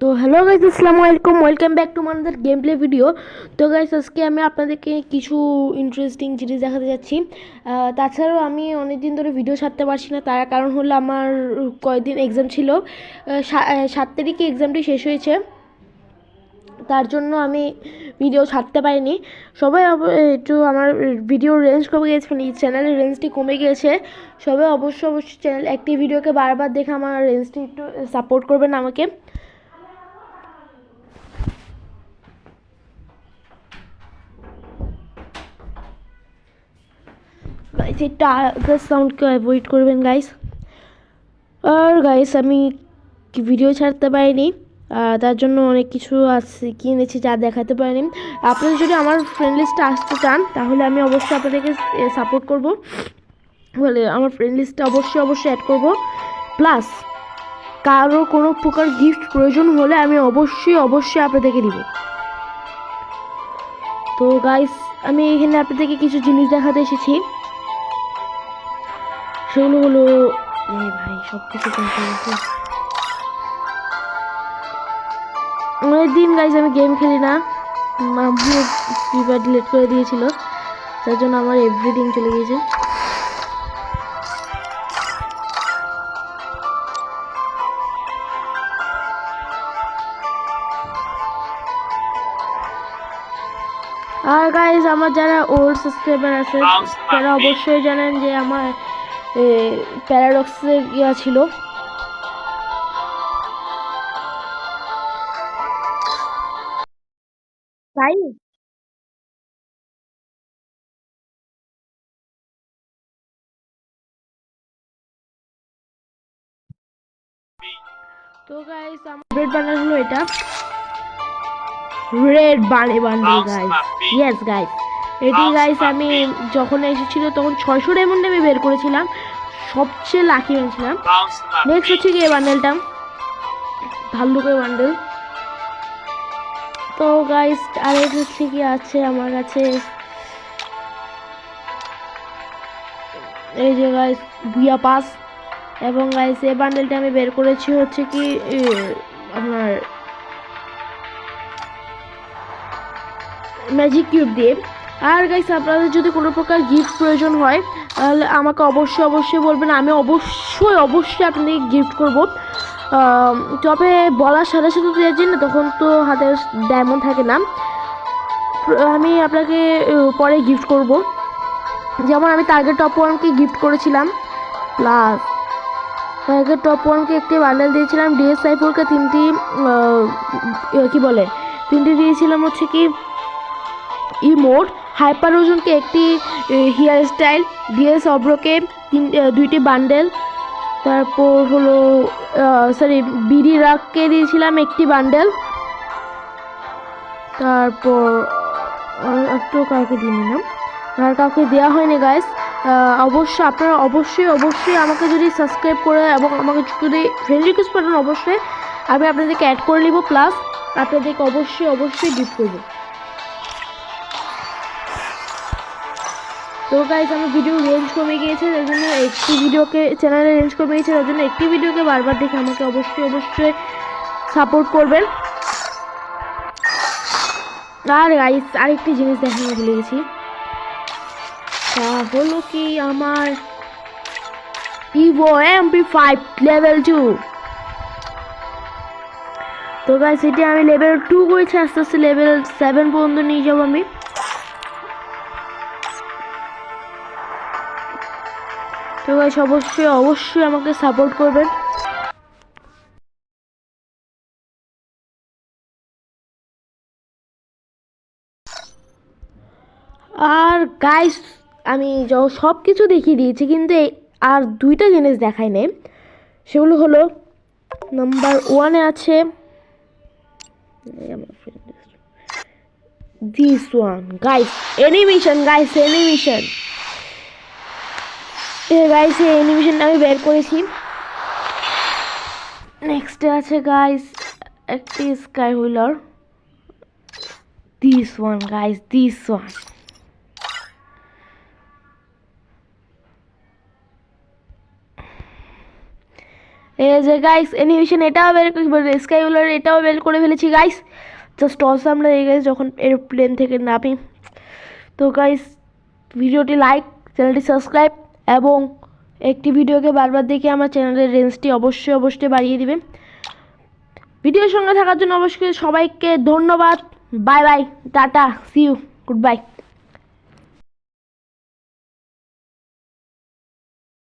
তো hello guys, আসসালামু আলাইকুম, ওয়েলকাম ব্যাক টু মানাদার গেম প্লে ভিডিও। তো গাইস, আজকে আমি আপনাদেরকে কিছু ইন্টারেস্টিং জিনিস দেখাতে যাচ্ছি। তাছাড়াও আমি অনেক দিন ধরে ভিডিও ছাড়তে পারছি না, তার কারণ হলো আমার কয়েকদিন এক্সাম ছিল। 7 তারিখে এক্সামটি শেষ হয়েছে, তার জন্য আমি ভিডিও ছাড়তে পারিনি। সবাই একটু আমার ভিডিও রেঞ্জ কমে গিয়েছে, মানে চ্যানেলের রেঞ্জটি কমে গিয়েছে। সবাই অবশ্যই চ্যানেল একটি ভিডিওকে বারবার দেখে আমার রেঞ্জটি একটু সাপোর্ট করবেন আমাকে। গাইস, এটা আদার সাউন্ডকে অ্যাভয়েড করবেন গাইস। আর গাইস, আমি ভিডিও ছাড়তে পারিনি, তার জন্য অনেক কিছু আছে কিনেছি যা দেখাতে পারিনি। আপনারা যদি আমার ফ্রেন্ড লিস্টে আসতে চান তাহলে আমি অবশ্যই আপনাদেরকে সাপোর্ট করব, বলে আমার ফ্রেন্ড লিস্টে অবশ্যই অ্যাড করব। প্লাস কারো কোনো প্রকার গিফট প্রয়োজন হলে আমি অবশ্যই আপনাদেরকে দিব। তো গাইস, আমি এখানে আপনাদেরকে কিছু জিনিস দেখাতে এসেছি। সেগুলো হলো, ভাই সব কিছু অনেকদিন গাইজ আমি গেম খেলি না, আমিও ফ্রি ফায়ার ডিলিট করে দিয়েছিল, তার জন্য আমার এভরিথিং চলে গিয়েছে। আর গাইজ, আমার যারা ওল্ড সাবস্ক্রাইবার আছে তারা অবশ্যই জানেন যে আমার প্যারাডক্সের ইয়া ছিল। তাই তো গাইজ, আমার রেড বান্ডেল হলো এটা, রেড বানে বান্ডেল গাইজ। ইয়েস গাইজ, এটি গাইজ আমি যখন এসেছিল তখন 600 ডায়মন্ড আমি বের করেছিলাম, সবচেয়ে লাকি হয়েছিলাম। নেক্সট হচ্ছে কি এই বান্ডেলটা, ভাল্লুকের বান্ডেল। তো গাইস, আর হচ্ছে কি আছে আমার কাছে, এই যে গাইস ভুয়া পাস। এবং গাইস, এই বান্ডেলটা আমি বের করেছি হচ্ছে কি আপনার ম্যাজিক কিউব দিয়ে। আর গাইস, আপনাদের যদি কোনো প্রকার গিফট প্রয়োজন হয় তাহলে আমাকে অবশ্যই বলবেন, আমি অবশ্যই আপনাদেরকে গিফট করব। তবে বলার সাথে সাথে দিয়েছি না, তখন তো হাতে ডায়মন্ড থাকে না, আমি আপনাকে পরে গিফট করব। যেমন আমি টার্গেট টপ 1কে গিফট করেছিলাম, প্লাস টার্গেট টপ 1কে একটি বান্ডেল দিয়েছিলাম, ডিএস সাইফুলকে তিনটি দিয়েছিলাম হচ্ছে কি ইমোট, হাইপার ওজনকে একটি হেয়ার স্টাইল, ডিএস অব্রোকে 2টি বান্ডেল, তারপর হলো বিডি রাগকে দিয়েছিলাম একটি বান্ডেল, তারপর একটু কাউকে দিয়ে নিলাম, আর কাউকে দেওয়া হয়নি গাইস। আপনারা অবশ্যই আমাকে যদি সাবস্ক্রাইব করে এবং আমাকে যদি ফ্রেন্ড রিকোয়েস্ট পাঠান, অবশ্যই আমি আপনাদেরকে অ্যাড করে নিব, প্লাস আপনাদেরকে অবশ্যই গিফট করবো। তো গাইস, আমার ভিডিও রেঞ্জ কমে গিয়েছে, তার জন্য একটি ভিডিওকে চ্যানেলের রেঞ্জ কমে গিয়েছে, তার জন্য একটি ভিডিওকে বারবার দেখে আমাকে অবশ্যই সাপোর্ট করবেন। আর গাইস, আরেকটি জিনিস দেখানো ভুলে গেছি, তা হলো কি আমার ইভো MP5 লেভেল 2। তো গাইস, এটি আমি লেভেল 2 করেছি, আস্তে আস্তে লেভেল 7 পর্যন্ত নিয়ে যাবো আমি। তো গাইস, অবশ্যই আমাকে সাপোর্ট করবেন। আর গাইস, আমি সব কিছু দেখিয়ে দিয়েছি, কিন্তু আর দুইটা জিনিস দেখাই নেই। সেগুলো হলো, নাম্বার 1-এ আছে this one guys, animation guys, animation guys, এই অ্যানিমেশনটা আমি বের করেছি। নেক্সটে আছে গাইস একটি sky wheeler, this one guys, this one. এই যে গাইস অ্যানিমেশন এটাও স্কাই ওলার এটাও বের করে ফেলেছি গাইস। জাস্ট অসাম লাগে গাইস যখন এরোপ্লেন থেকে নামি। তো গাইস ভিডিওটি লাইক, চ্যানেলটি সাবস্ক্রাইব এবং একটি ভিডিওকে বারবার দেখে আমার চ্যানেলের রেঞ্জটি অবশ্যই বাড়িয়ে দিবেন। ভিডিওর সঙ্গে থাকার জন্য অবশ্যই সবাইকে ধন্যবাদ। Bye bye, tata, see you, good bye.